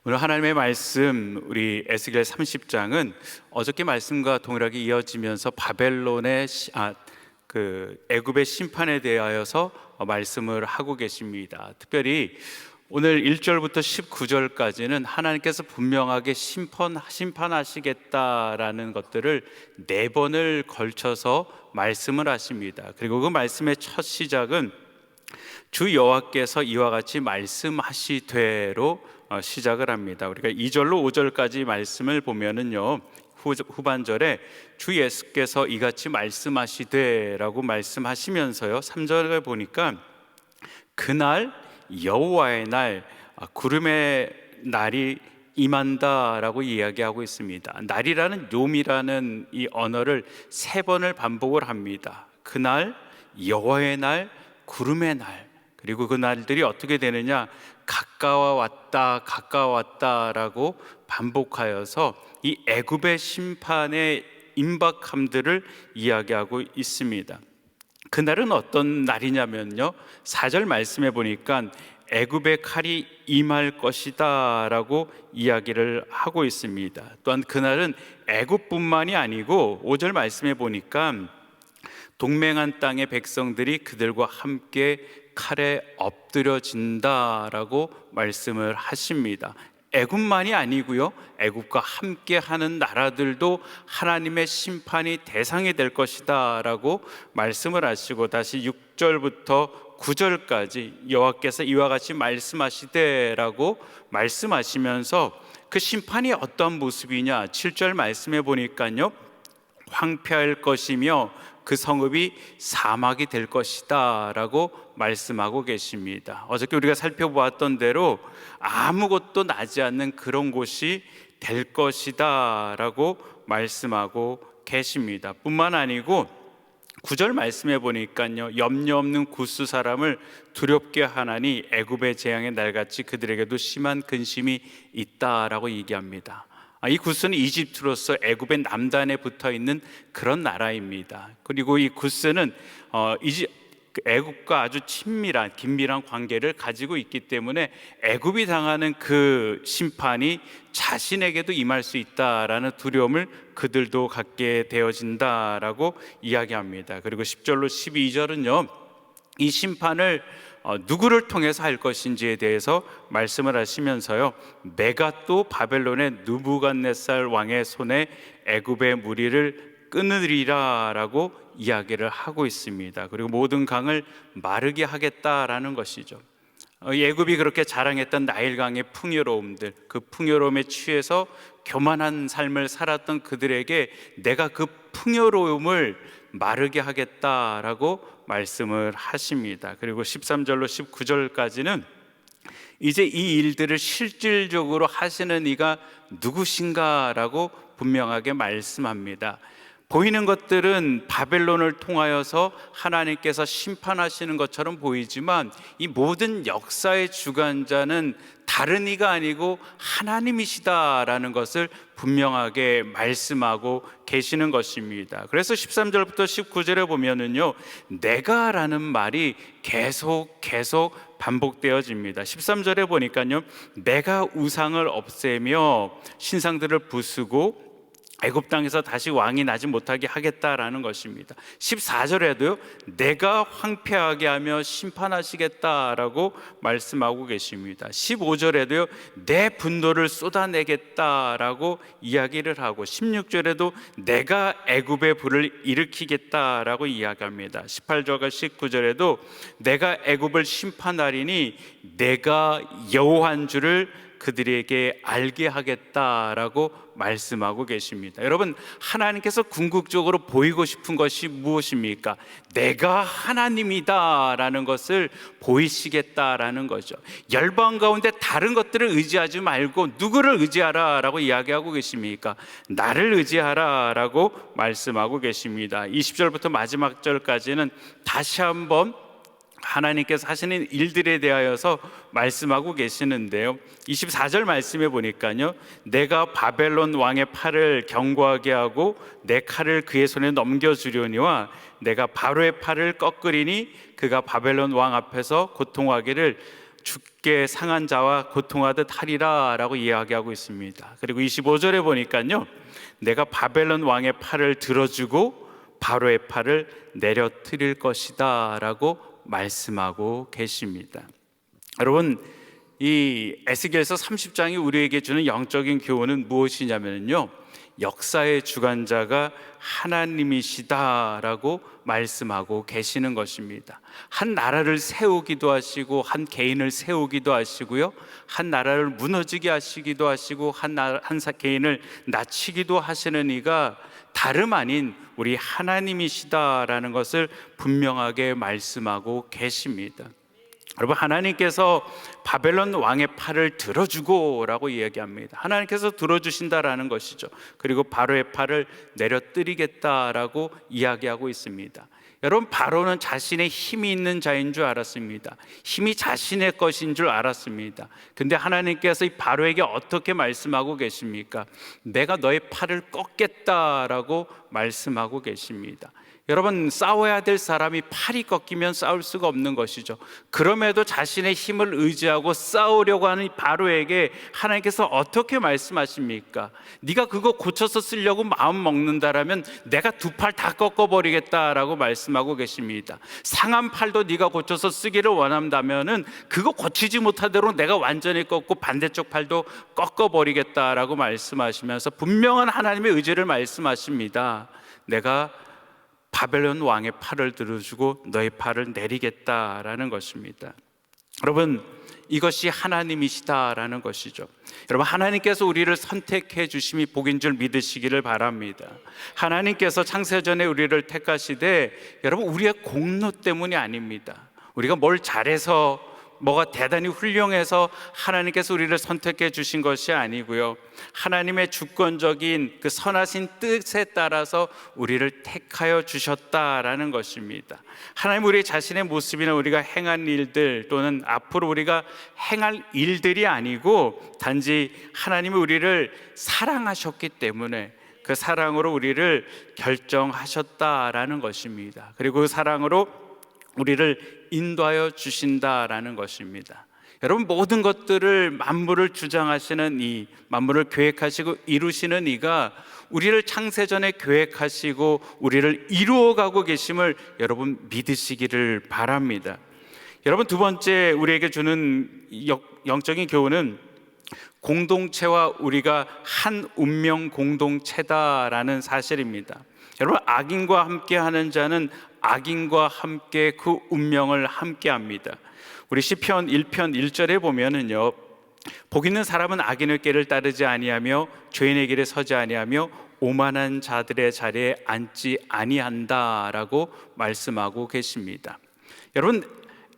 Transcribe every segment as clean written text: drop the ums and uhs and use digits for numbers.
오늘 하나님의 말씀 우리 에스겔 30장은 어저께 말씀과 동일하게 이어지면서 바벨론의 애굽의 심판에 대하여서 말씀을 하고 계십니다. 특별히 오늘 1절부터 19절까지는 하나님께서 분명하게 심판하시겠다라는 것들을 4번을 걸쳐서 말씀을 하십니다. 그리고 그 말씀의 첫 시작은 주 여호와께서 이와 같이 말씀하시되로 시작을 합니다. 우리가 2절로 5절까지 말씀을 보면은요, 후반절에 주 예수께서 이같이 말씀하시되라고 말씀하시면서요, 3절에 보니까 그날 여호와의 날, 구름의 날이 임한다라고 이야기하고 있습니다. 날이라는 욤이라는 이 언어를 3번을 반복을 합니다. 그날, 여호와의 날, 구름의 날. 그리고 그 날들이 어떻게 되느냐, 가까워왔다라고 반복하여서 이 애굽의 심판의 임박함들을 이야기하고 있습니다. 그날은 어떤 날이냐면요, 4절 말씀해 보니까 애굽의 칼이 임할 것이다 라고 이야기를 하고 있습니다. 또한 그날은 애굽뿐만이 아니고 5절 말씀해 보니까 동맹한 땅의 백성들이 그들과 함께 칼에 엎드려진다라고 말씀을 하십니다. 애굽만이 아니고요, 애굽과 함께하는 나라들도 하나님의 심판이 대상이 될 것이다 라고 말씀을 하시고, 다시 6절부터 9절까지 여호와께서 이와 같이 말씀하시되라고 말씀하시면서 그 심판이 어떤 모습이냐, 7절 말씀해 보니까요, 황폐할 것이며 그 성읍이 사막이 될 것이다 라고 말씀하고 계십니다. 어저께 우리가 살펴보았던 대로 아무것도 나지 않는 그런 곳이 될 것이다 라고 말씀하고 계십니다. 뿐만 아니고 9절 말씀해 보니까요, 염려 없는 구스 사람을 두렵게 하나니 애굽의 재앙의 날같이 그들에게도 심한 근심이 있다라고 얘기합니다. 이 구스는 이집트로서 애굽의 남단에 붙어있는 그런 나라입니다. 그리고 이 구스는 애굽과 아주 긴밀한 관계를 가지고 있기 때문에 애굽이 당하는 그 심판이 자신에게도 임할 수 있다라는 두려움을 그들도 갖게 되어진다라고 이야기합니다. 그리고 10절로 12절은요, 이 심판을 누구를 통해서 할 것인지에 대해서 말씀을 하시면서요, 내가 또 바벨론의 느부갓네살 왕의 손에 애굽의 무리를 끊으리라 라고 이야기를 하고 있습니다. 그리고 모든 강을 마르게 하겠다라는 것이죠. 애굽이 그렇게 자랑했던 나일강의 풍요로움들, 그 풍요로움에 취해서 교만한 삶을 살았던 그들에게 내가 그 풍요로움을 마르게 하겠다라고 말씀을 하십니다. 그리고 13절로 19절까지는 이제 이 일들을 실질적으로 하시는 이가 누구신가라고 분명하게 말씀합니다. 보이는 것들은 바벨론을 통하여서 하나님께서 심판하시는 것처럼 보이지만 이 모든 역사의 주관자는 다른 이가 아니고 하나님이시다라는 것을 분명하게 말씀하고 계시는 것입니다. 그래서 13절부터 19절에 보면은요, 내가라는 말이 계속 반복되어집니다. 13절에 보니까요, 내가 우상을 없애며 신상들을 부수고 애굽 땅에서 다시 왕이 나지 못하게 하겠다라는 것입니다. 14절에도요, 내가 황폐하게 하며 심판하시겠다라고 말씀하고 계십니다. 15절에도요, 내 분노를 쏟아내겠다라고 이야기를 하고, 16절에도 내가 애굽의 불을 일으키겠다라고 이야기합니다. 18절과 19절에도 내가 애굽을 심판하리니 내가 여호와인 줄을 그들에게 알게 하겠다라고 말씀하고 계십니다. 여러분, 하나님께서 궁극적으로 보이고 싶은 것이 무엇입니까? 내가 하나님이다라는 것을 보이시겠다라는 거죠. 열방 가운데 다른 것들을 의지하지 말고 누구를 의지하라라고 이야기하고 계십니까? 나를 의지하라라고 말씀하고 계십니다. 20절부터 마지막 절까지는 다시 한번 하나님께서 하시는 일들에 대하여서 말씀하고 계시는데요, 24절 말씀해 보니까요, 내가 바벨론 왕의 팔을 견고하게 하고 내 칼을 그의 손에 넘겨주려니와 내가 바로의 팔을 꺾으리니 그가 바벨론 왕 앞에서 고통하기를 죽게 상한 자와 고통하듯 하리라 라고 이야기하고 있습니다. 그리고 25절에 보니까요, 내가 바벨론 왕의 팔을 들어주고 바로의 팔을 내려뜨릴 것이다 라고 말씀하고 계십니다. 여러분, 이 에스겔서 30장이 우리에게 주는 영적인 교훈은 무엇이냐면요, 역사의 주관자가 하나님이시다라고 말씀하고 계시는 것입니다. 한 나라를 세우기도 하시고 한 개인을 세우기도 하시고요, 한 나라를 무너지게 하시기도 하시고 한 개인을 낮추기도 하시는 이가 다름 아닌 우리 하나님이시다라는 것을 분명하게 말씀하고 계십니다. 여러분, 하나님께서 바벨론 왕의 팔을 들어주고 라고 이야기합니다. 하나님께서 들어주신다라는 것이죠. 그리고 바로의 팔을 내려뜨리겠다라고 이야기하고 있습니다. 여러분, 바로는 자신의 힘이 있는 자인 줄 알았습니다. 힘이 자신의 것인 줄 알았습니다. 근데 하나님께서 이 바로에게 어떻게 말씀하고 계십니까? 내가 너의 팔을 꺾겠다라고 말씀하고 계십니다. 여러분, 싸워야 될 사람이 팔이 꺾이면 싸울 수가 없는 것이죠. 그럼에도 자신의 힘을 의지하고 싸우려고 하는 바로에게 하나님께서 어떻게 말씀하십니까? 네가 그거 고쳐서 쓰려고 마음 먹는다라면 내가 두 팔 다 꺾어버리겠다라고 말씀하고 계십니다. 상한 팔도 네가 고쳐서 쓰기를 원한다면은 그거 고치지 못하도록 내가 완전히 꺾고 반대쪽 팔도 꺾어버리겠다라고 말씀하시면서 분명한 하나님의 의지를 말씀하십니다. 내가 바벨론 왕의 팔을 들어주고 너의 팔을 내리겠다라는 것입니다. 여러분, 이것이 하나님이시다라는 것이죠. 여러분, 하나님께서 우리를 선택해 주심이 복인 줄 믿으시기를 바랍니다. 하나님께서 창세전에 우리를 택하시되 여러분, 우리의 공로 때문이 아닙니다. 우리가 뭘 잘해서 뭐가 대단히 훌륭해서 하나님께서 우리를 선택해 주신 것이 아니고요, 하나님의 주권적인 그 선하신 뜻에 따라서 우리를 택하여 주셨다라는 것입니다. 하나님, 우리 자신의 모습이나 우리가 행한 일들 또는 앞으로 우리가 행할 일들이 아니고 단지 하나님이 우리를 사랑하셨기 때문에 그 사랑으로 우리를 결정하셨다라는 것입니다. 그리고 그 사랑으로 우리를 인도하여 주신다라는 것입니다. 여러분, 모든 것들을 만물을 주장하시는 이, 만물을 계획하시고 이루시는 이가 우리를 창세전에 계획하시고 우리를 이루어가고 계심을 여러분 믿으시기를 바랍니다. 여러분, 두 번째 우리에게 주는 영적인 교훈은 공동체와 우리가 한 운명 공동체다라는 사실입니다. 여러분, 악인과 함께하는 자는 악인과 함께 그 운명을 함께합니다. 우리 시편 1편 1절에 보면은요, 복 있는 사람은 악인의 길을 따르지 아니하며 죄인의 길에 서지 아니하며 오만한 자들의 자리에 앉지 아니한다라고 말씀하고 계십니다. 여러분,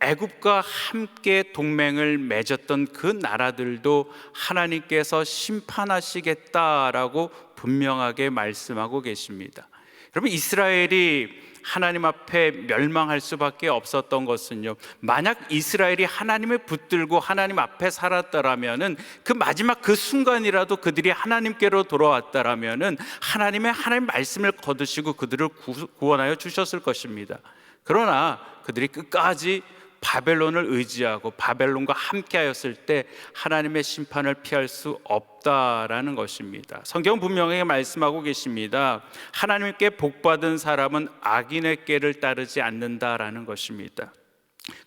애굽과 함께 동맹을 맺었던 그 나라들도 하나님께서 심판하시겠다라고 분명하게 말씀하고 계십니다. 여러분, 이스라엘이 하나님 앞에 멸망할 수밖에 없었던 것은요, 만약 이스라엘이 하나님을 붙들고 하나님 앞에 살았더라면은 그 마지막 그 순간이라도 그들이 하나님께로 돌아왔더라면은 하나님 말씀을 거두시고 그들을 구원하여 주셨을 것입니다. 그러나 그들이 끝까지 바벨론을 의지하고 바벨론과 함께하였을 때 하나님의 심판을 피할 수 없다라는 것입니다. 성경은 분명하게 말씀하고 계십니다. 하나님께 복받은 사람은 악인의 꾀를 따르지 않는다라는 것입니다.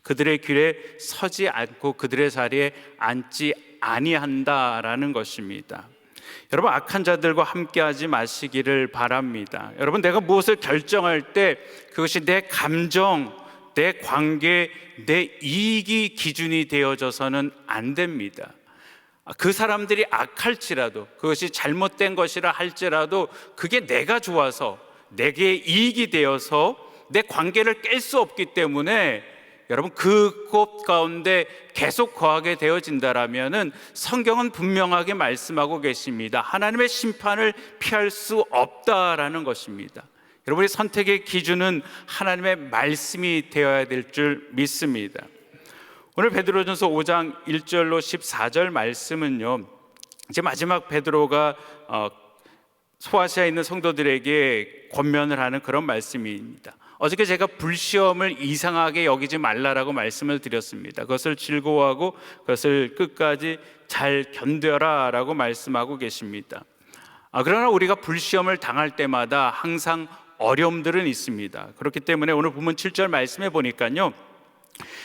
그들의 길에 서지 않고 그들의 자리에 앉지 아니한다라는 것입니다. 여러분, 악한 자들과 함께하지 마시기를 바랍니다. 여러분, 내가 무엇을 결정할 때 그것이 내 감정, 내 관계, 내 이익이 기준이 되어져서는 안 됩니다. 그 사람들이 악할지라도, 그것이 잘못된 것이라 할지라도 그게 내가 좋아서 내게 이익이 되어서 내 관계를 깰 수 없기 때문에 여러분, 그것 가운데 계속 거하게 되어진다라면은 성경은 분명하게 말씀하고 계십니다. 하나님의 심판을 피할 수 없다라는 것입니다. 여러분의 선택의 기준은 하나님의 말씀이 되어야 될 줄 믿습니다. 오늘 베드로전서 5장 1절로 14절 말씀은요, 이제 마지막 베드로가 소아시아에 있는 성도들에게 권면을 하는 그런 말씀입니다. 어저께 제가 불시험을 이상하게 여기지 말라라고 말씀을 드렸습니다. 그것을 즐거워하고 그것을 끝까지 잘 견뎌라 라고 말씀하고 계십니다. 그러나 우리가 불시험을 당할 때마다 항상 어려움들은 있습니다. 그렇기 때문에 오늘 본문 7절 말씀해 보니까요,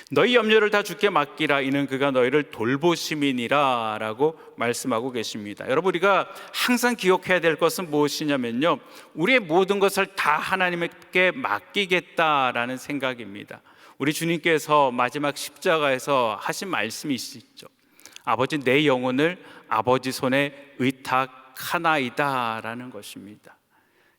너희 염려를 다 주께 맡기라, 이는 그가 너희를 돌보심이니라 라고 말씀하고 계십니다. 여러분, 우리가 항상 기억해야 될 것은 무엇이냐면요, 우리의 모든 것을 다 하나님께 맡기겠다라는 생각입니다. 우리 주님께서 마지막 십자가에서 하신 말씀이 있죠. 아버지, 내 영혼을 아버지 손에 의탁하나이다 라는 것입니다.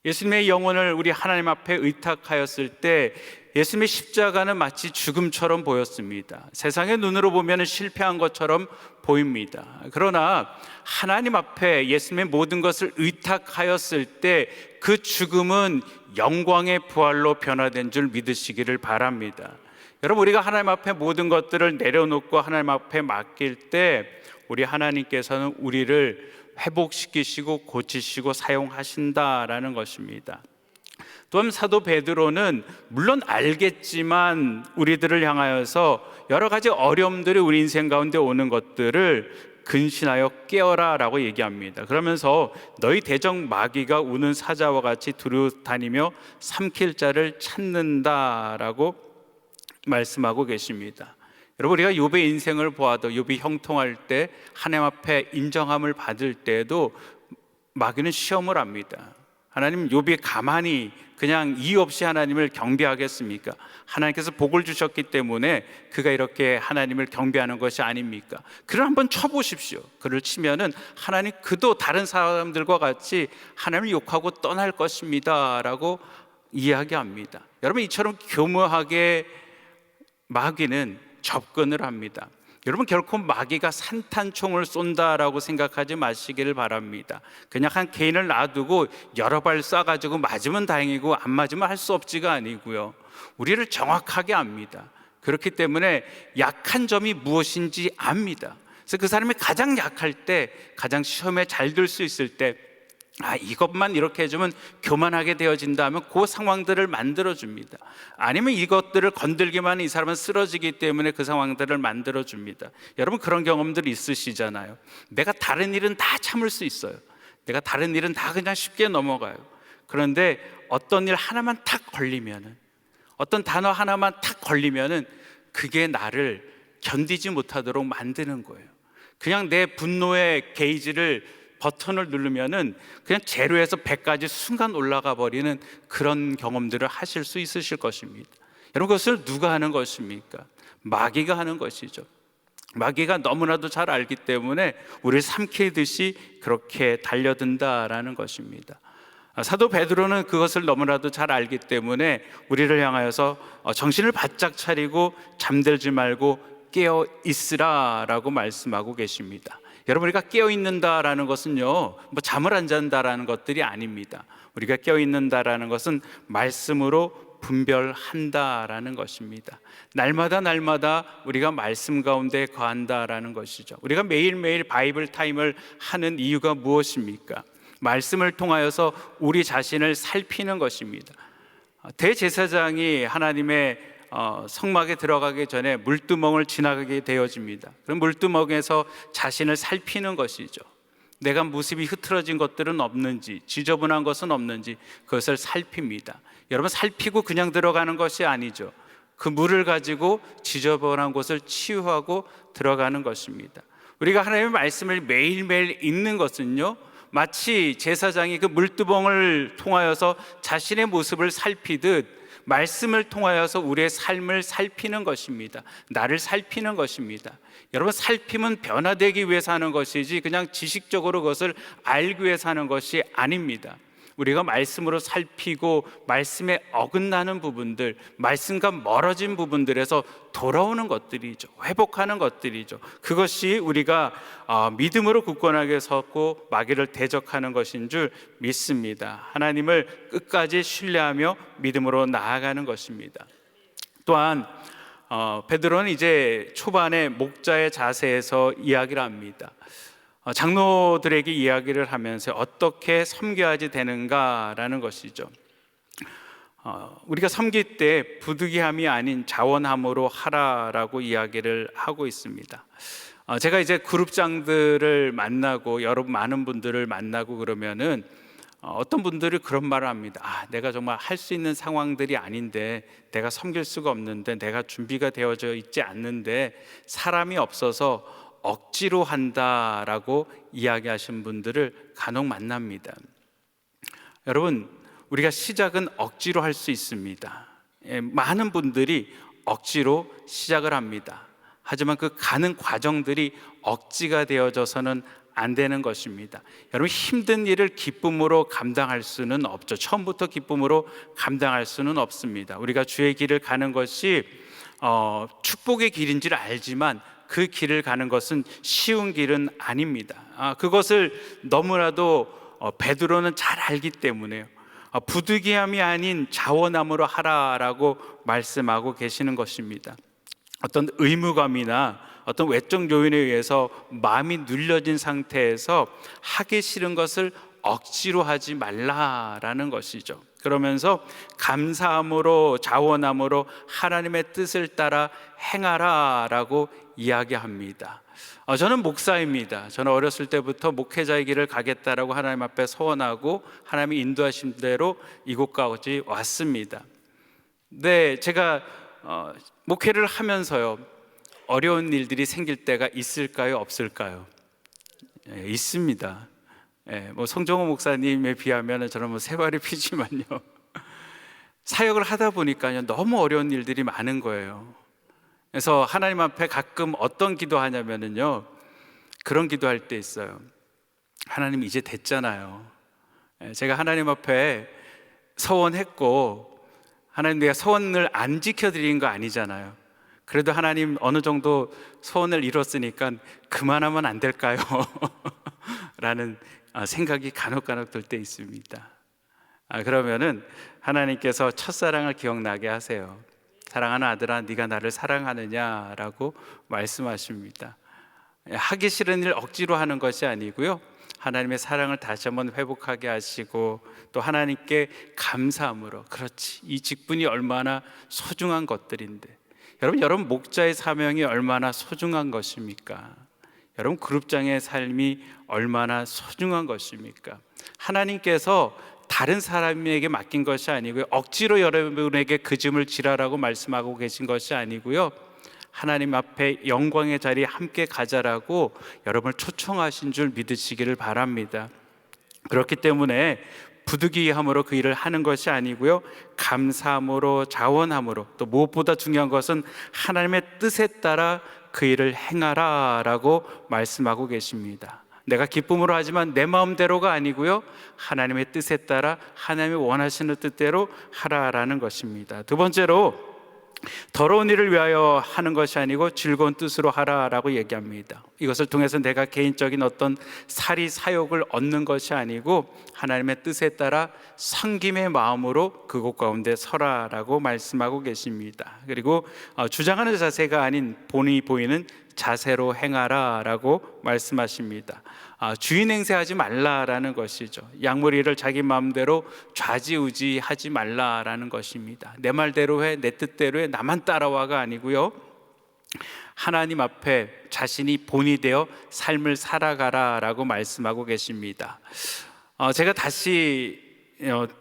예수님의 영혼을 우리 하나님 앞에 의탁하였을 때 예수님의 십자가는 마치 죽음처럼 보였습니다. 세상의 눈으로 보면 실패한 것처럼 보입니다. 그러나 하나님 앞에 예수님의 모든 것을 의탁하였을 때 그 죽음은 영광의 부활로 변화된 줄 믿으시기를 바랍니다. 여러분, 우리가 하나님 앞에 모든 것들을 내려놓고 하나님 앞에 맡길 때 우리 하나님께서는 우리를 회복시키시고 고치시고 사용하신다라는 것입니다. 또한 사도 베드로는 물론 알겠지만 우리들을 향하여서 여러 가지 어려움들이 우리 인생 가운데 오는 것들을 근신하여 깨어라 라고 얘기합니다. 그러면서 너희 대적 마귀가 우는 사자와 같이 두루 다니며 삼킬 자를 찾는다라고 말씀하고 계십니다. 여러분, 우리가 욥의 인생을 보아도 욥이 형통할 때 하나님 앞에 인정함을 받을 때에도 마귀는 시험을 합니다. 하나님, 욥이 가만히 그냥 이유 없이 하나님을 경배하겠습니까? 하나님께서 복을 주셨기 때문에 그가 이렇게 하나님을 경배하는 것이 아닙니까? 그를 한번 쳐보십시오. 그를 치면은 하나님 그도 다른 사람들과 같이 하나님을 욕하고 떠날 것입니다 라고 이야기합니다. 여러분, 이처럼 교묘하게 마귀는 접근을 합니다. 여러분, 결코 마귀가 산탄총을 쏜다라고 생각하지 마시기를 바랍니다. 그냥 한 개인을 놔두고 여러 발 쏴가지고 맞으면 다행이고 안 맞으면 할 수 없지가 아니고요, 우리를 정확하게 압니다. 그렇기 때문에 약한 점이 무엇인지 압니다. 그래서 그 사람이 가장 약할 때, 가장 시험에 잘 들 수 있을 때, 이것만 이렇게 해주면 교만하게 되어진다 하면 그 상황들을 만들어줍니다. 아니면 이것들을 건들기만 이 사람은 쓰러지기 때문에 그 상황들을 만들어줍니다. 여러분, 그런 경험들이 있으시잖아요. 내가 다른 일은 다 참을 수 있어요. 내가 다른 일은 다 그냥 쉽게 넘어가요. 그런데 어떤 일 하나만 탁 걸리면은, 어떤 단어 하나만 탁 걸리면은 그게 나를 견디지 못하도록 만드는 거예요. 그냥 내 분노의 게이지를 버튼을 누르면은 그냥 제로에서 100까지 순간 올라가 버리는 그런 경험들을 하실 수 있으실 것입니다. 여러분, 그것을 누가 하는 것입니까? 마귀가 하는 것이죠. 마귀가 너무나도 잘 알기 때문에 우리를 삼키듯이 그렇게 달려든다라는 것입니다. 사도 베드로는 그것을 너무나도 잘 알기 때문에 우리를 향하여서 정신을 바짝 차리고 잠들지 말고 깨어 있으라라고 말씀하고 계십니다. 여러분, 우리가 깨어있는다라는 것은요, 뭐 잠을 안 잔다라는 것들이 아닙니다. 우리가 깨어있는다라는 것은 말씀으로 분별한다라는 것입니다. 날마다 우리가 말씀 가운데 거한다라는 것이죠. 우리가 매일매일 바이블 타임을 하는 이유가 무엇입니까? 말씀을 통하여서 우리 자신을 살피는 것입니다. 대제사장이 하나님의 성막에 들어가기 전에 물두멍을 지나가게 되어집니다. 그럼 물두멍에서 자신을 살피는 것이죠. 내가 모습이 흐트러진 것들은 없는지, 지저분한 것은 없는지 그것을 살핍니다. 여러분, 살피고 그냥 들어가는 것이 아니죠. 그 물을 가지고 지저분한 곳을 치유하고 들어가는 것입니다. 우리가 하나님의 말씀을 매일매일 읽는 것은요, 마치 제사장이 그 물두멍을 통하여서 자신의 모습을 살피듯 말씀을 통하여서 우리의 삶을 살피는 것입니다. 나를 살피는 것입니다. 여러분, 살핌은 변화되기 위해서 하는 것이지 그냥 지식적으로 그것을 알기 위해서 하는 것이 아닙니다. 우리가 말씀으로 살피고 말씀에 어긋나는 부분들, 말씀과 멀어진 부분들에서 돌아오는 것들이죠. 회복하는 것들이죠. 그것이 우리가 믿음으로 굳건하게 섰고 마귀를 대적하는 것인 줄 믿습니다. 하나님을 끝까지 신뢰하며 믿음으로 나아가는 것입니다. 또한 베드로는 이제 초반에 목자의 자세에서 이야기를 합니다. 장로들에게 이야기를 하면서 어떻게 섬겨야지 되는가라는 것이죠. 우리가 섬길 때 부득이함이 아닌 자원함으로 하라라고 이야기를 하고 있습니다. 제가 이제 그룹장들을 만나고 여러분 많은 분들을 만나고 그러면은 어떤 분들이 그런 말을 합니다. 내가 정말 할 수 있는 상황들이 아닌데, 내가 섬길 수가 없는데, 내가 준비가 되어져 있지 않는데 사람이 없어서 억지로 한다라고 이야기하신 분들을 간혹 만납니다. 여러분, 우리가 시작은 억지로 할 수 있습니다. 많은 분들이 억지로 시작을 합니다. 하지만 그 가는 과정들이 억지가 되어져서는 안 되는 것입니다. 여러분, 힘든 일을 기쁨으로 감당할 수는 없죠. 처음부터 기쁨으로 감당할 수는 없습니다. 우리가 주의 길을 가는 것이 축복의 길인 줄 알지만 그 길을 가는 것은 쉬운 길은 아닙니다. 그것을 너무나도 베드로는 잘 알기 때문에요. 부득이함이 아닌 자원함으로 하라라고 말씀하고 계시는 것입니다. 어떤 의무감이나 어떤 외적 요인에 의해서 마음이 눌려진 상태에서 하기 싫은 것을 억지로 하지 말라라는 것이죠. 그러면서 감사함으로 자원함으로 하나님의 뜻을 따라 행하라라고 이야기합니다. 저는 목사입니다. 저는 어렸을 때부터 목회자의 길을 가겠다라고 하나님 앞에 서원하고 하나님이 인도하신 대로 이곳까지 왔습니다. 네, 제가 목회를 하면서요, 어려운 일들이 생길 때가 있을까요, 없을까요? 있습니다. 성종호 목사님에 비하면 저는 세 발이 피지만요, 사역을 하다 보니까요 너무 어려운 일들이 많은 거예요. 그래서 하나님 앞에 가끔 어떤 기도하냐면요, 그런 기도할 때 있어요. 하나님, 이제 됐잖아요. 제가 하나님 앞에 서원했고, 하나님, 내가 서원을 안 지켜드린 거 아니잖아요. 그래도 하나님, 어느 정도 소원을 이뤘으니까 그만하면 안 될까요? 라는 생각이 간혹 들 때 있습니다. 그러면은 하나님께서 첫사랑을 기억나게 하세요. 사랑하는 아들아, 네가 나를 사랑하느냐라고 말씀하십니다. 하기 싫은 일 억지로 하는 것이 아니고요, 하나님의 사랑을 다시 한번 회복하게 하시고 또 하나님께 감사함으로, 그렇지, 이 직분이 얼마나 소중한 것들인데, 여러분 목자의 사명이 얼마나 소중한 것입니까? 여러분 그룹장의 삶이 얼마나 소중한 것입니까? 하나님께서 다른 사람에게 맡긴 것이 아니고요, 억지로 여러분에게 그 짐을 지라라고 말씀하고 계신 것이 아니고요, 하나님 앞에 영광의 자리에 함께 가자라고 여러분을 초청하신 줄 믿으시기를 바랍니다. 그렇기 때문에 부득이함으로 그 일을 하는 것이 아니고요, 감사함으로, 자원함으로, 또 무엇보다 중요한 것은 하나님의 뜻에 따라 그 일을 행하라라고 말씀하고 계십니다. 내가 기쁨으로 하지만 내 마음대로가 아니고요, 하나님의 뜻에 따라 하나님이 원하시는 뜻대로 하라라는 것입니다. 두 번째로, 더러운 일을 위하여 하는 것이 아니고 즐거운 뜻으로 하라라고 얘기합니다. 이것을 통해서 내가 개인적인 어떤 사리 사욕을 얻는 것이 아니고 하나님의 뜻에 따라 섬김의 마음으로 그곳 가운데 서라라고 말씀하고 계십니다. 그리고 주장하는 자세가 아닌 본이 보이는 자세로 행하라라고 말씀하십니다. 주인 행세하지 말라라는 것이죠. 양무리를 자기 마음대로 좌지우지하지 말라라는 것입니다. 내 말대로 해, 내 뜻대로 해, 나만 따라와가 아니고요, 하나님 앞에 자신이 본이 되어 삶을 살아가라라고 말씀하고 계십니다. 제가 다시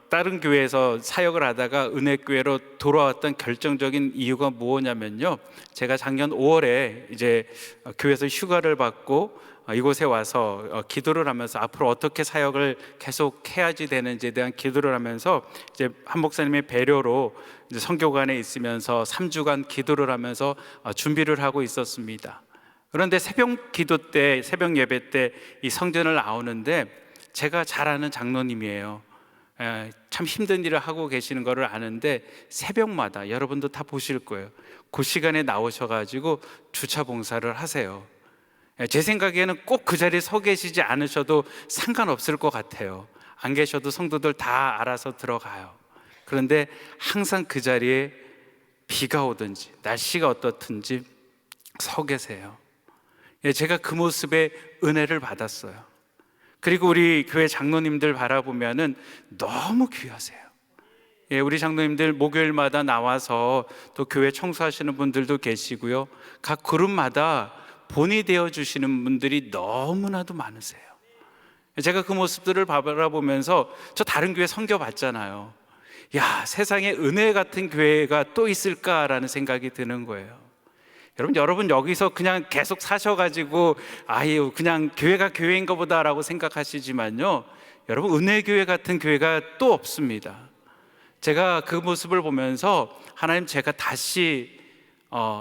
다른 교회에서 사역을 하다가 은혜교회로 돌아왔던 결정적인 이유가 뭐냐면요, 제가 작년 5월에 이제 교회에서 휴가를 받고 이곳에 와서 기도를 하면서 앞으로 어떻게 사역을 계속 해야지 되는지에 대한 기도를 하면서 이제 한 목사님의 배려로 이제 선교관에 있으면서 3주간 기도를 하면서 준비를 하고 있었습니다. 그런데 새벽 기도 때, 새벽 예배 때 이 성전을 나오는데 제가 잘 아는 장로님이에요. 참 힘든 일을 하고 계시는 거를 아는데 새벽마다, 여러분도 다 보실 거예요, 그 시간에 나오셔가지고 주차 봉사를 하세요. 제 생각에는 꼭 그 자리에 서 계시지 않으셔도 상관없을 것 같아요. 안 계셔도 성도들 다 알아서 들어가요. 그런데 항상 그 자리에 비가 오든지 날씨가 어떻든지 서 계세요. 제가 그 모습에 은혜를 받았어요. 그리고 우리 교회 장로님들 바라보면은 너무 귀하세요. 예, 우리 장로님들 목요일마다 나와서 또 교회 청소하시는 분들도 계시고요. 각 그룹마다 본이 되어 주시는 분들이 너무나도 많으세요. 제가 그 모습들을 바라보면서 저 다른 교회 섬겨봤잖아요. 야, 세상에 은혜 같은 교회가 또 있을까라는 생각이 드는 거예요. 여러분 여기서 그냥 계속 사셔가지고 아유 그냥 교회가 교회인가 보다라고 생각하시지만요, 여러분 은혜 교회 같은 교회가 또 없습니다. 제가 그 모습을 보면서 하나님, 제가 다시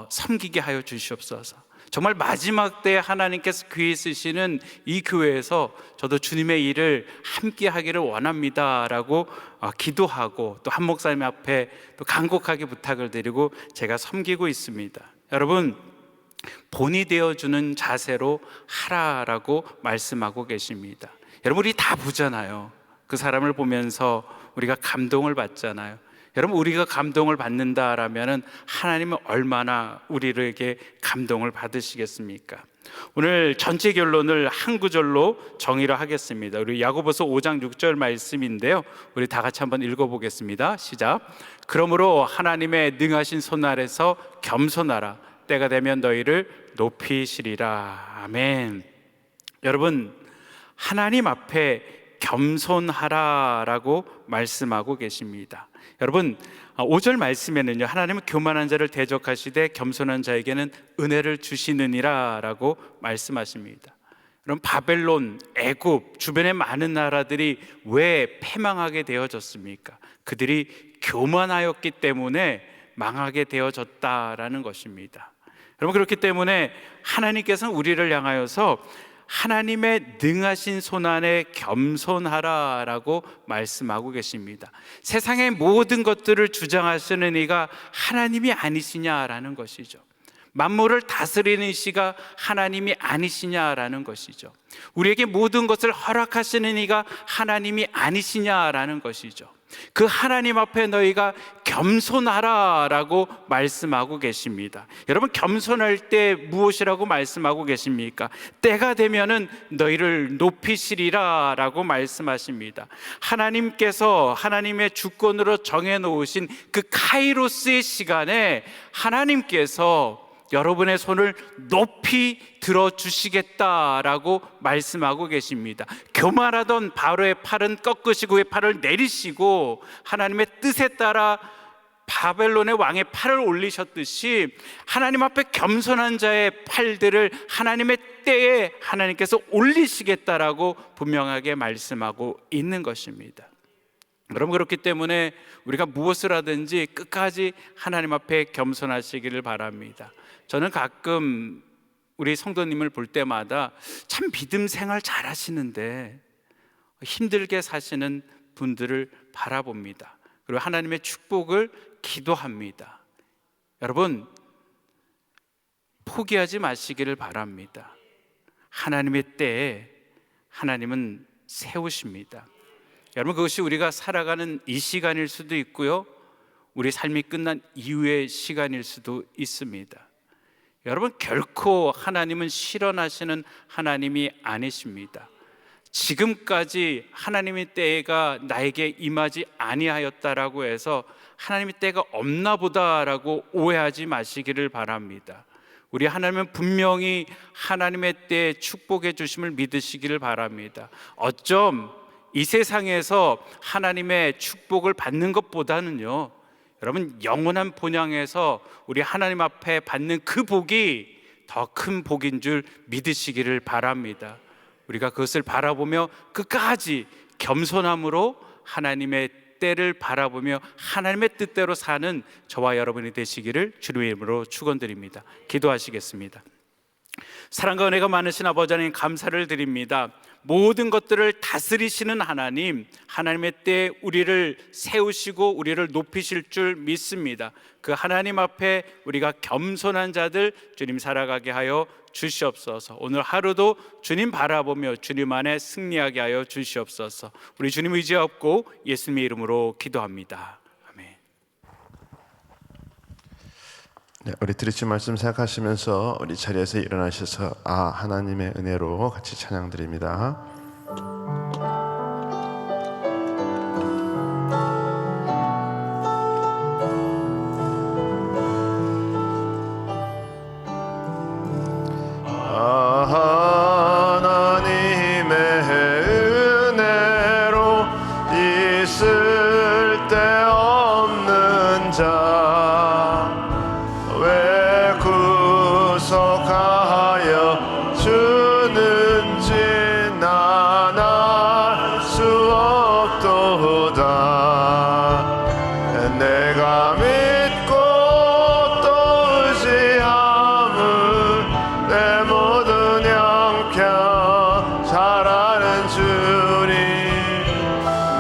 섬기게 하여 주시옵소서. 정말 마지막 때에 하나님께서 귀히 쓰시는 이 교회에서 저도 주님의 일을 함께 하기를 원합니다라고 기도하고 또 한 목사님 앞에 또 간곡하게 부탁을 드리고 제가 섬기고 있습니다. 여러분, 본이 되어주는 자세로 하라라고 말씀하고 계십니다. 여러분, 우리 다 보잖아요. 그 사람을 보면서 우리가 감동을 받잖아요. 여러분, 우리가 감동을 받는다라면 하나님은 얼마나 우리에게 감동을 받으시겠습니까? 오늘 전체 결론을 한 구절로 정의를 하겠습니다. 우리 야고보서 5장 6절 말씀인데요, 우리 다 같이 한번 읽어보겠습니다. 시작. 그러므로 하나님의 능하신 손 아래서 겸손하라. 때가 되면 너희를 높이시리라. 아멘. 여러분, 하나님 앞에 겸손하라라고 말씀하고 계십니다. 여러분, 5절 말씀에는요, 하나님은 교만한 자를 대적하시되 겸손한 자에게는 은혜를 주시느니라 라고 말씀하십니다. 그럼 바벨론, 애굽, 주변의 많은 나라들이 왜 패망하게 되어졌습니까? 그들이 교만하였기 때문에 망하게 되어졌다라는 것입니다. 여러분, 그렇기 때문에 하나님께서는 우리를 향하여서 하나님의 능하신 손안에 겸손하라라고 말씀하고 계십니다. 세상의 모든 것들을 주장하시는 이가 하나님이 아니시냐라는 것이죠. 만물을 다스리는 이가 하나님이 아니시냐라는 것이죠. 우리에게 모든 것을 허락하시는 이가 하나님이 아니시냐라는 것이죠. 그 하나님 앞에 너희가 겸손하라라고 말씀하고 계십니다. 여러분, 겸손할 때 무엇이라고 말씀하고 계십니까? 때가 되면은 너희를 높이시리라라고 말씀하십니다. 하나님께서 하나님의 주권으로 정해놓으신 그 카이로스의 시간에 하나님께서 여러분의 손을 높이 들어주시겠다라고 말씀하고 계십니다. 교만하던 바로의 팔은 꺾으시고 그의 팔을 내리시고 하나님의 뜻에 따라 바벨론의 왕의 팔을 올리셨듯이 하나님 앞에 겸손한 자의 팔들을 하나님의 때에 하나님께서 올리시겠다라고 분명하게 말씀하고 있는 것입니다. 여러분, 그렇기 때문에 우리가 무엇을 하든지 끝까지 하나님 앞에 겸손하시기를 바랍니다. 저는 가끔 우리 성도님을 볼 때마다 참 믿음 생활 잘 하시는데 힘들게 사시는 분들을 바라봅니다. 그리고 하나님의 축복을 기도합니다. 여러분, 포기하지 마시기를 바랍니다. 하나님의 때에 하나님은 세우십니다. 여러분, 그것이 우리가 살아가는 이 시간일 수도 있고요, 우리 삶이 끝난 이후의 시간일 수도 있습니다. 여러분, 결코 하나님은 실현하시는 하나님이 아니십니다. 지금까지 하나님의 때가 나에게 임하지 아니하였다라고 해서 하나님의 때가 없나 보다라고 오해하지 마시기를 바랍니다. 우리 하나님은 분명히 하나님의 때에 축복해 주심을 믿으시기를 바랍니다. 어쩜 이 세상에서 하나님의 축복을 받는 것보다는요, 여러분, 영원한 본향에서 우리 하나님 앞에 받는 그 복이 더 큰 복인 줄 믿으시기를 바랍니다. 우리가 그것을 바라보며 끝까지 겸손함으로 하나님의 때를 바라보며 하나님의 뜻대로 사는 저와 여러분이 되시기를 주님의 이름으로 축원드립니다. 기도하시겠습니다. 사랑과 은혜가 많으신 아버지 하나님, 감사를 드립니다. 모든 것들을 다스리시는 하나님, 하나님의 때에 우리를 세우시고 우리를 높이실 줄 믿습니다. 그 하나님 앞에 우리가 겸손한 자들 주님 살아가게 하여 주시옵소서. 오늘 하루도 주님 바라보며 주님 안에 승리하게 하여 주시옵소서. 우리 주님 의지하옵고 예수님의 이름으로 기도합니다. 아멘. 네, 우리 들으신 말씀 생각하시면서 우리 자리에서 일어나셔서 하나님의 은혜로 같이 찬양드립니다. 하나님의 은혜로 있을 데 없는 자 왜 구속하여 주는지 난 알 수 없도다. 내가 믿고 또 의지함은 내 모든 형편 잘하는 주님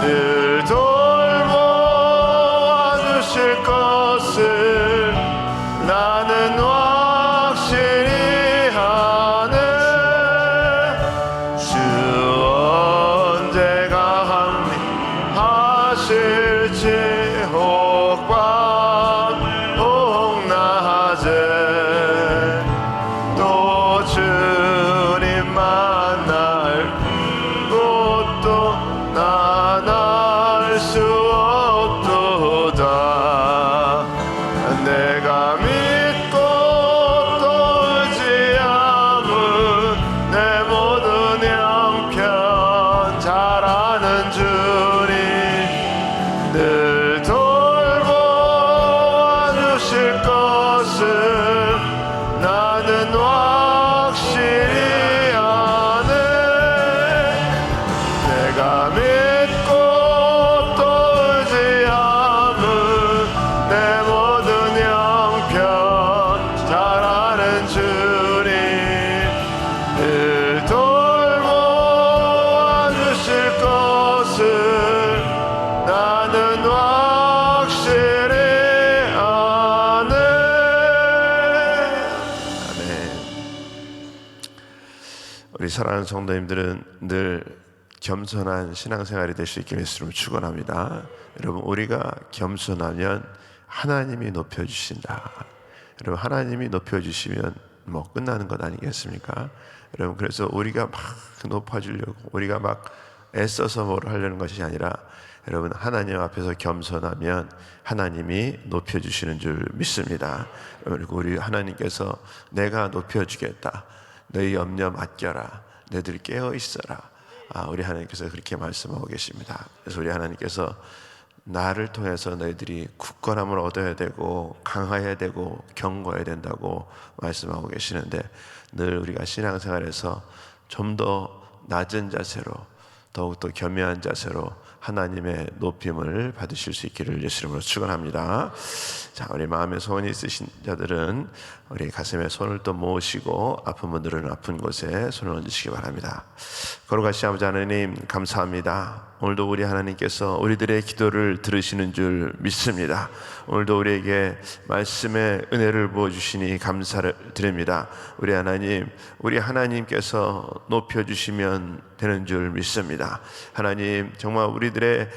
늘 돌보아 주실 것을 나는 확실히 하네. 주 언제가 합리하실지 혹 밤 혹 낮에 또 주님 만날 곳도 난 알 수 없도다. 내가 믿고 또 의지함은 내 모든 형편 잘하는 주님 늘 돌보아 주실 것을 나는 확실히 아네. 내가 믿고 또 의지함은 내 모든 형편 잘하는 주님 늘 돌보아 주실 것을 나는 확실히 아네. 아멘. 우리 사랑하는 성도님들은 늘 겸손한 신앙생활이 될 수 있기를 예수님을 축원합니다. 여러분, 우리가 겸손하면 하나님이 높여주신다. 여러분, 하나님이 높여주시면 뭐 끝나는 것 아니겠습니까? 여러분, 그래서 우리가 막 높아지려고 우리가 막 애써서 뭘 하려는 것이 아니라 여러분, 하나님 앞에서 겸손하면 하나님이 높여주시는 줄 믿습니다. 그리고 우리 하나님께서 내가 높여주겠다, 너희 염려 맡겨라, 너희들 깨어있어라, 우리 하나님께서 그렇게 말씀하고 계십니다. 그래서 우리 하나님께서 나를 통해서 너희들이 굳건함을 얻어야 되고 강해야 되고 견고해야 된다고 말씀하고 계시는데, 늘 우리가 신앙생활에서 좀 더 낮은 자세로, 더욱더 겸허한 자세로 하나님의 높임을 받으실 수 있기를 예수님으로 축원합니다. 자, 우리 마음에 소원이 있으신 자들은 우리 가슴에 손을 또 모으시고 아픈 분들은 아픈 곳에 손을 얹으시기 바랍니다. 거룩하신 아버지 하나님, 감사합니다. 오늘도 우리 하나님께서 우리들의 기도를 들으시는 줄 믿습니다. 오늘도 우리에게 말씀의 은혜를 부어주시니 감사를 드립니다. 우리 하나님, 우리 하나님께서 높여주시면 되는 줄 믿습니다. 하나님, 정말 우리들의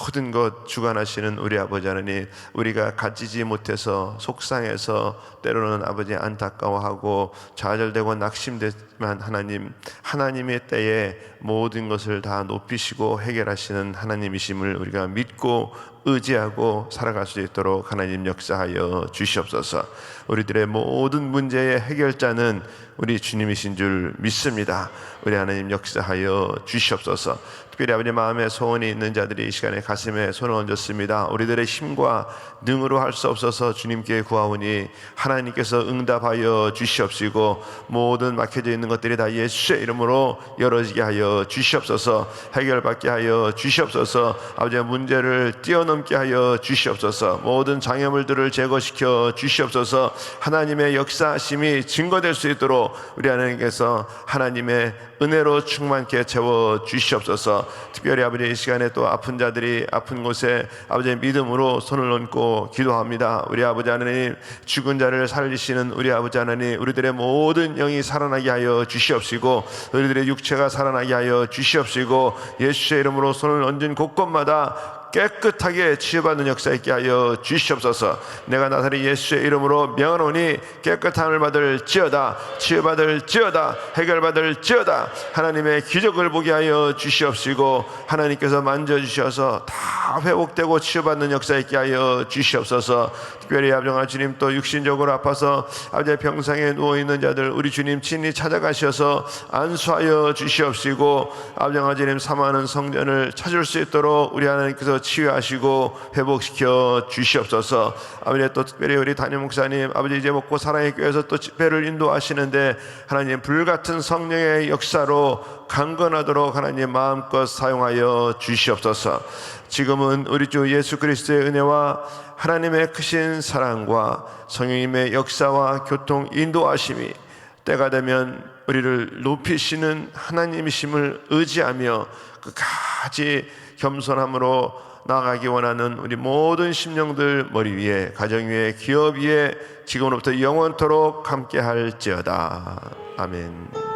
모든 것 주관하시는 우리 아버지 하나님, 우리가 가지지 못해서 속상해서 때로는 아버지 안타까워하고 좌절되고 낙심되지만 하나님, 하나님의 때에 모든 것을 다 높이시고 해결하시는 하나님이심을 우리가 믿고 의지하고 살아갈 수 있도록 하나님 역사하여 주시옵소서. 우리들의 모든 문제의 해결자는 우리 주님이신 줄 믿습니다. 우리 하나님 역사하여 주시옵소서. 특별히 아버지 마음에 소원이 있는 자들이 이 시간에 가슴에 손을 얹었습니다. 우리들의 힘과 능으로 할 수 없어서 주님께 구하오니 하나님께서 응답하여 주시옵시고 모든 막혀져 있는 것들이 다 예수의 이름으로 열어지게 하여 주시옵소서. 해결받게 하여 주시옵소서. 아버지의 문제를 뛰어넘게 하여 주시옵소서. 모든 장애물들을 제거시켜 주시옵소서. 하나님의 역사하심이 증거될 수 있도록 우리 하나님께서 하나님의 은혜로 충만케 채워 주시옵소서. 특별히 아버지 이 시간에 또 아픈 자들이 아픈 곳에 아버지의 믿음으로 손을 얹고 기도합니다. 우리 아버지 하나님, 죽은 자를 살리시는 우리 아버지 하나님, 우리들의 모든 영이 살아나게 하여 주시옵시고 우리들의 육체가 살아나게 하여 주시옵시고 예수의 이름으로 손을 얹은 곳곳마다 깨끗하게 치유받는 역사 있게 하여 주시옵소서. 내가 나사렛 예수의 이름으로 명하노니 깨끗함을 받을지어다, 치유받을지어다, 해결받을지어다. 하나님의 기적을 보게 하여 주시옵시고 하나님께서 만져주셔서 다 회복되고 치유받는 역사 있게 하여 주시옵소서. 특별히 아버지 주님, 또 육신적으로 아파서 아버지 병상에 누워있는 자들 우리 주님 친히 찾아가셔서 안수하여 주시옵시고 아버지 주님 사모하는 성전을 찾을 수 있도록 우리 하나님께서 치유하시고 회복시켜 주시옵소서. 아버지 또 특별히 우리 담임 목사님 아버지 이제 먹고 사랑의 교회에서 또 집회를 인도하시는데 하나님 불같은 성령의 역사로 강건하도록 하나님 마음껏 사용하여 주시옵소서. 지금은 우리 주 예수 그리스도의 은혜와 하나님의 크신 사랑과 성령님의 역사와 교통 인도하심이 때가 되면 우리를 높이시는 하나님이심을 의지하며 끝까지 겸손함으로 나아가기 원하는 우리 모든 심령들 머리 위에, 가정 위에, 기업 위에 지금부터 영원토록 함께 할지어다. 아멘.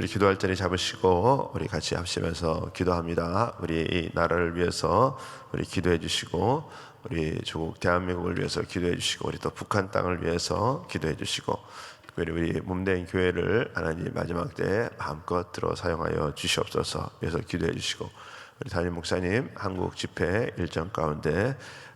우리 기도할 자리 잡으시고 우리 같이 합심해서 기도합니다. 우리 이 나라를 위해서 우리 기도해 주시고 우리 조국 대한민국을 위해서 기도해 주시고 우리 또 북한 땅을 위해서 기도해 주시고 특별히 우리 몸된 교회를 하나님 마지막 때에 마음껏 들어 사용하여 주시옵소서. 위해서 기도해 주시고 우리 담임 목사님 한국 집회 일정 가운데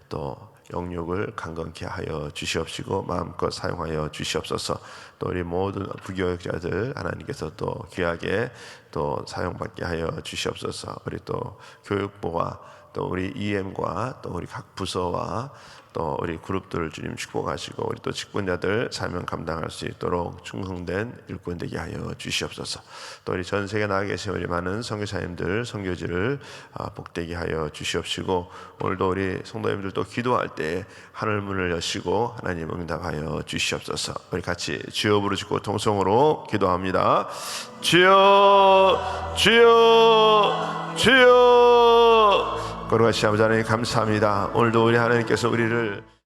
또 영육을 강건케 하여 주시옵시고 마음껏 사용하여 주시옵소서. 또 우리 모든 부교역자들 하나님께서 또 귀하게 또 사용받게 하여 주시옵소서. 우리 또 교육부와 또 우리 EM과 또 우리 각 부서와 또 우리 그룹들을 주님 축복하시고 우리 또 직분자들 사명 감당할 수 있도록 충성된 일꾼 되게 하여 주시옵소서. 또 우리 전 세계 나가 계신 우리 많은 선교사님들 선교지를 복되게 하여 주시옵시고 오늘도 우리 성도님들도 기도할 때 하늘 문을 여시고 하나님 응답하여 주시옵소서. 우리 같이 주여 부르시고 통성으로 기도합니다. 주여 주여 주여. 거룩하신 아버지 하나님 감사합니다. 오늘도 우리 하나님께서 우리를